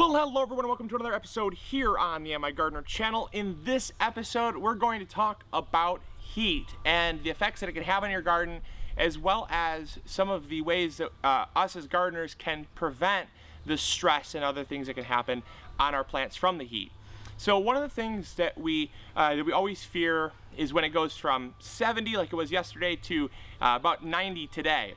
Well, hello everyone and welcome to another episode here on the MIgardener channel. In this episode, we're going to talk about heat and the effects that it can have on your garden, as well as some of the ways that us as gardeners can prevent the stress and other things that can happen on our plants from the heat. So one of the things that we always fear is when it goes from 70 like it was yesterday to about 90 today.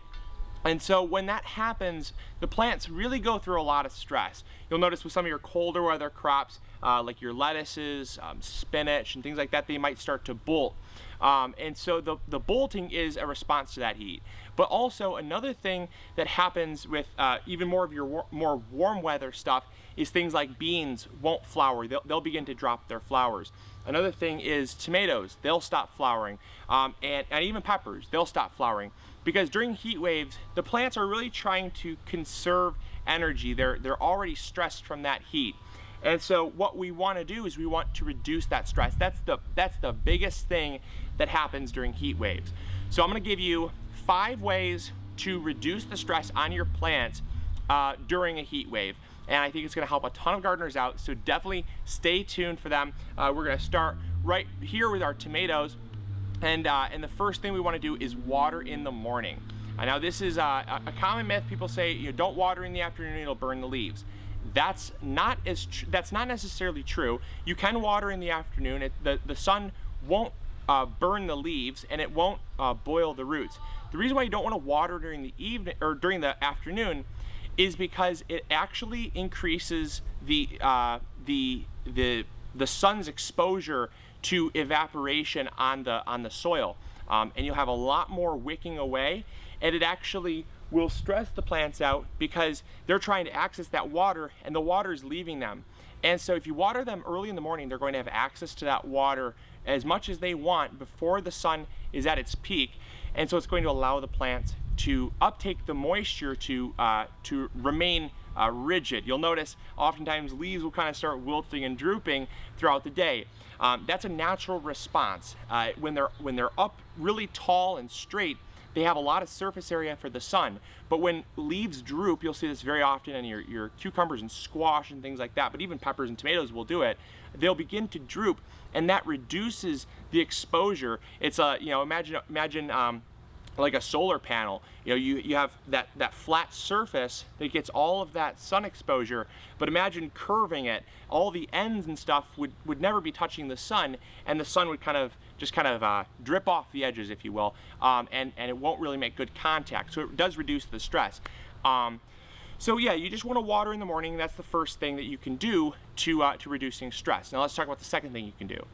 And so when that happens, the plants really go through a lot of stress. You'll notice with some of your colder weather crops, like your lettuces, spinach, and things like that, they might start to bolt. And so the bolting is a response to that heat. But also another thing that happens with even more of your more warm weather stuff is things like beans won't flower. They'll begin to drop their flowers. Another thing is tomatoes, they'll stop flowering. And even peppers, they'll stop flowering. Because during heat waves, the plants are really trying to conserve energy. They're already stressed from that heat. And so what we want to do is we want to reduce that stress. That's the biggest thing that happens during heat waves. So I'm going to give you 5 ways to reduce the stress on your plants during a heat wave. And I think it's going to help a ton of gardeners out. So definitely stay tuned for them. We're going to start right here with our tomatoes. And the first thing we want to do is water in the morning. Now this is a common myth. People say, don't water in the afternoon, it'll burn the leaves. That's not necessarily true. You can water in the afternoon. The sun won't burn the leaves, and it won't boil the roots. The reason why you don't want to water during the evening or during the afternoon is because it actually increases the sun's exposure to evaporation on the soil, and you'll have a lot more wicking away, and it actually will stress the plants out because they're trying to access that water and the water is leaving them. And so if you water them early in the morning, they're going to have access to that water as much as they want before the sun is at its peak, and so it's going to allow the plants to uptake the moisture to remain rigid. You'll notice oftentimes leaves will kind of start wilting and drooping throughout the day. That's a natural response. When they're up really tall and straight, they have a lot of surface area for the sun. But when leaves droop, you'll see this very often in your cucumbers and squash and things like that, but even peppers and tomatoes will do it. They'll begin to droop, and that reduces the exposure. It's imagine like a solar panel. You have that flat surface that gets all of that sun exposure, but imagine curving it. All the ends and stuff would never be touching the sun, and the sun would just drip off the edges, if you will, and it won't really make good contact. So it does reduce the stress. So yeah, you just want to water in the morning. That's the first thing that you can do to reducing stress. Now let's talk about the second thing you can do.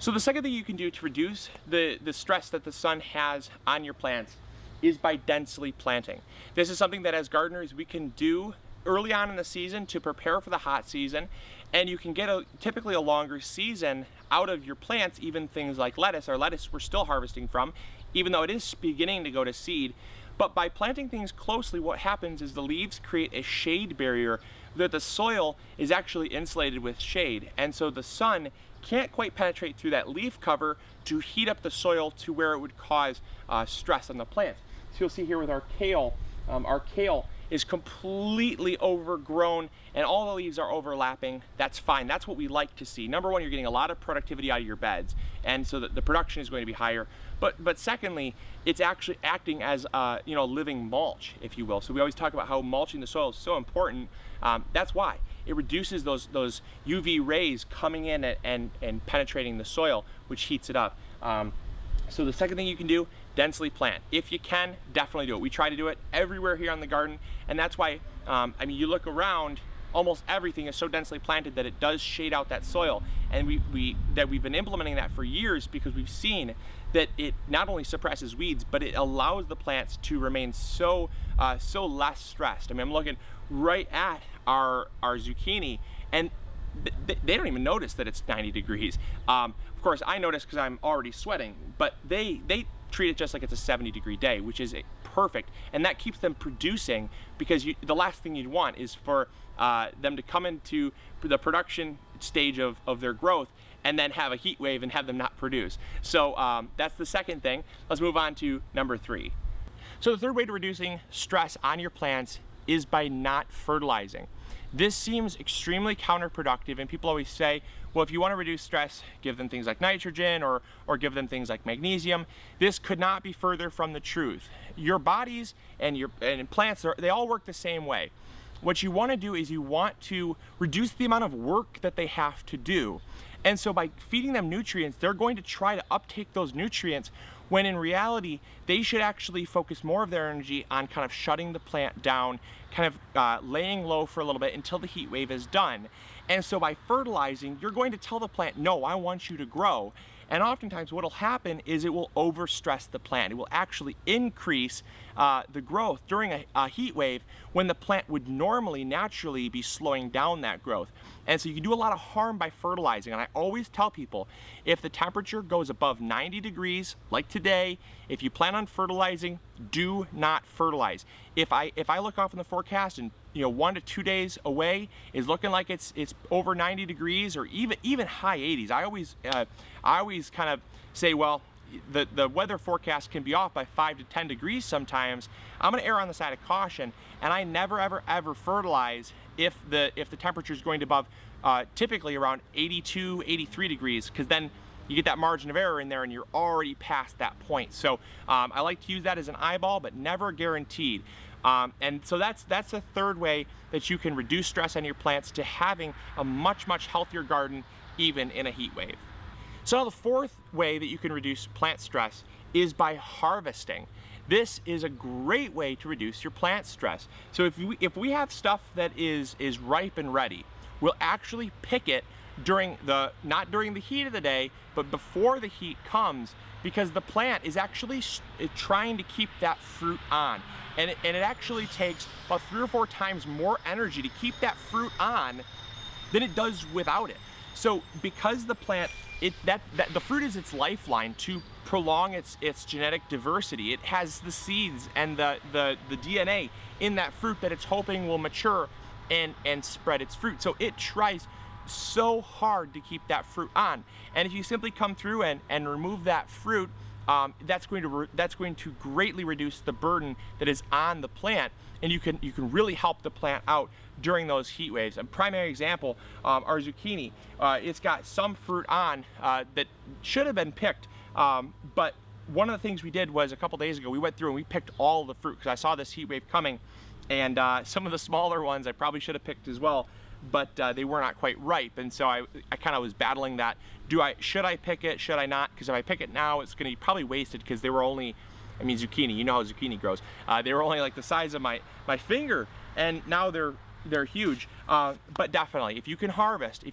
So the second thing you can do to reduce the stress that the sun has on your plants is by densely planting. This is something that as gardeners we can do early on in the season to prepare for the hot season, and you can get typically a longer season out of your plants, even things like lettuce. Our lettuce we're still harvesting from, even though it is beginning to go to seed. But by planting things closely, what happens is the leaves create a shade barrier that the soil is actually insulated with shade, and so the sun can't quite penetrate through that leaf cover to heat up the soil to where it would cause stress on the plants. So you'll see here with our kale is completely overgrown and all the leaves are overlapping. That's fine. That's what we like to see. Number one, you're getting a lot of productivity out of your beds, and so the production is going to be higher. But secondly, it's actually acting as living mulch, if you will. So we always talk about how mulching the soil is so important. That's why. It reduces those UV rays coming in and penetrating the soil, which heats it up. So the second thing you can do, densely plant. If you can, definitely do it. We try to do it everywhere here on the garden, and that's why, you look around, almost everything is so densely planted that it does shade out that soil. And we've been implementing that for years because we've seen that it not only suppresses weeds, but it allows the plants to remain so less stressed. I'm looking right at our zucchini, and they don't even notice that it's 90 degrees. Of course, I notice because I'm already sweating, but they treat it just like it's a 70-degree day, which is perfect, and that keeps them producing, because the last thing you'd want is for them to come into the production stage of their growth and then have a heat wave and have them not produce. So that's the second thing. Let's move on to number 3. So the third way to reducing stress on your plants is by not fertilizing. This seems extremely counterproductive, and people always say, well, if you want to reduce stress, give them things like nitrogen or give them things like magnesium. This could not be further from the truth. Your bodies and plants, they all work the same way. What you want to do is you want to reduce the amount of work that they have to do. And so by feeding them nutrients, they're going to try to uptake those nutrients, when in reality, they should actually focus more of their energy on kind of shutting the plant down, kind of laying low for a little bit until the heat wave is done. And so by fertilizing, you're going to tell the plant, no, I want you to grow. And oftentimes what will happen is it will overstress the plant. It will actually increase the growth during a heat wave when the plant would normally naturally be slowing down that growth. And so you can do a lot of harm by fertilizing. And I always tell people, if the temperature goes above 90 degrees, like today, if you plan on fertilizing, do not fertilize. If I look off in the forecast and 1 to 2 days away is looking like it's over 90 degrees or even high 80s, I always kind of say, well, the weather forecast can be off by 5 to 10 degrees sometimes. I'm going to err on the side of caution, and I never ever fertilize if the temperature is going to above typically around 82, 83 degrees, because then you get that margin of error in there and you're already past that point. So I like to use that as an eyeball, but never guaranteed. And so that's the third way that you can reduce stress on your plants to having a much healthier garden even in a heat wave. So now the fourth way that you can reduce plant stress is by harvesting. This is a great way to reduce your plant stress. So if we have stuff that is ripe and ready, we'll actually pick it not during the heat of the day, but before the heat comes, because the plant is actually trying to keep that fruit on. And it actually takes about 3 or 4 times more energy to keep that fruit on than it does without it. So because the plant, the fruit is its lifeline to prolong its genetic diversity. It has the seeds and the DNA in that fruit that it's hoping will mature and spread its fruit. So it tries so hard to keep that fruit on. And if you simply come through and remove that fruit, that's going to greatly reduce the burden that is on the plant, and you can really help the plant out during those heat waves. A primary example, our zucchini, it's got some fruit on that should have been picked, but one of the things we did was a couple days ago we went through and we picked all the fruit because I saw this heat wave coming, and some of the smaller ones I probably should have picked as well, but they were not quite ripe, and so I kind of was battling that. Should I pick it? Should I not? Because if I pick it now, it's going to be probably wasted, because they were only, I mean, zucchini, you know how zucchini grows. They were only like the size of my finger, and now they're huge. But definitely, if you can harvest,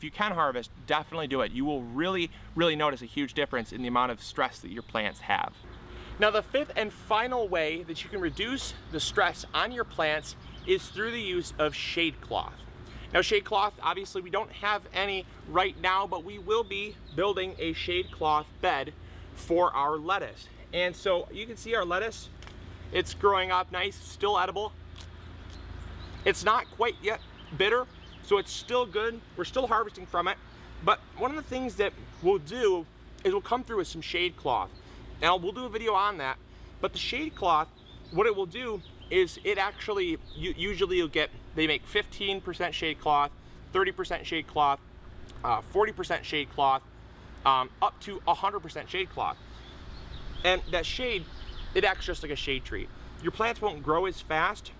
definitely do it. You will really notice a huge difference in the amount of stress that your plants have. Now, the fifth and final way that you can reduce the stress on your plants is through the use of shade cloth. Now, shade cloth, obviously we don't have any right now, but we will be building a shade cloth bed for our lettuce. And so you can see our lettuce, it's growing up nice, still edible. It's not quite yet bitter, so it's still good. We're still harvesting from it. But one of the things that we'll do is we'll come through with some shade cloth. Now, we'll do a video on that, but the shade cloth, what it will do is it actually, usually you'll get, they make 15% shade cloth, 30% shade cloth, 40% shade cloth, up to 100% shade cloth. And that shade, it acts just like a shade tree. Your plants won't grow as fast,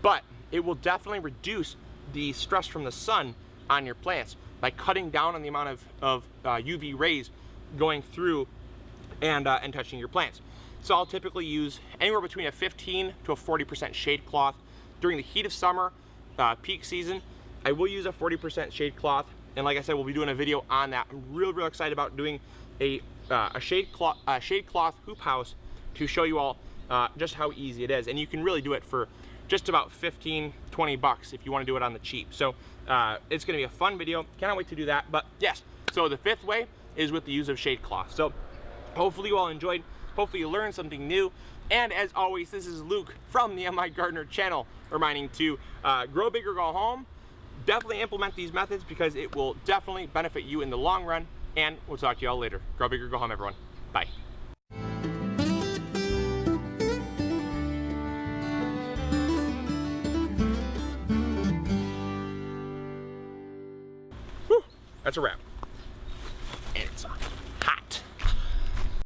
but it will definitely reduce the stress from the sun on your plants by cutting down on the amount of UV rays going through and touching your plants. So I'll typically use anywhere between a 15 to a 40% shade cloth. During the heat of summer, peak season, I will use a 40% shade cloth. And like I said, we'll be doing a video on that. I'm real excited about doing a shade cloth hoop house to show you all just how easy it is. And you can really do it for just about 15, 20 bucks if you want to do it on the cheap. So it's going to be a fun video. Cannot wait to do that. But yes, so the fifth way is with the use of shade cloth. So hopefully you all enjoyed. Hopefully you learned something new. And as always, this is Luke from the MIgardener channel, reminding to grow big or go home. Definitely implement these methods because it will definitely benefit you in the long run. And we'll talk to you all later. Grow big or go home, everyone. Bye. That's a wrap. And it's on.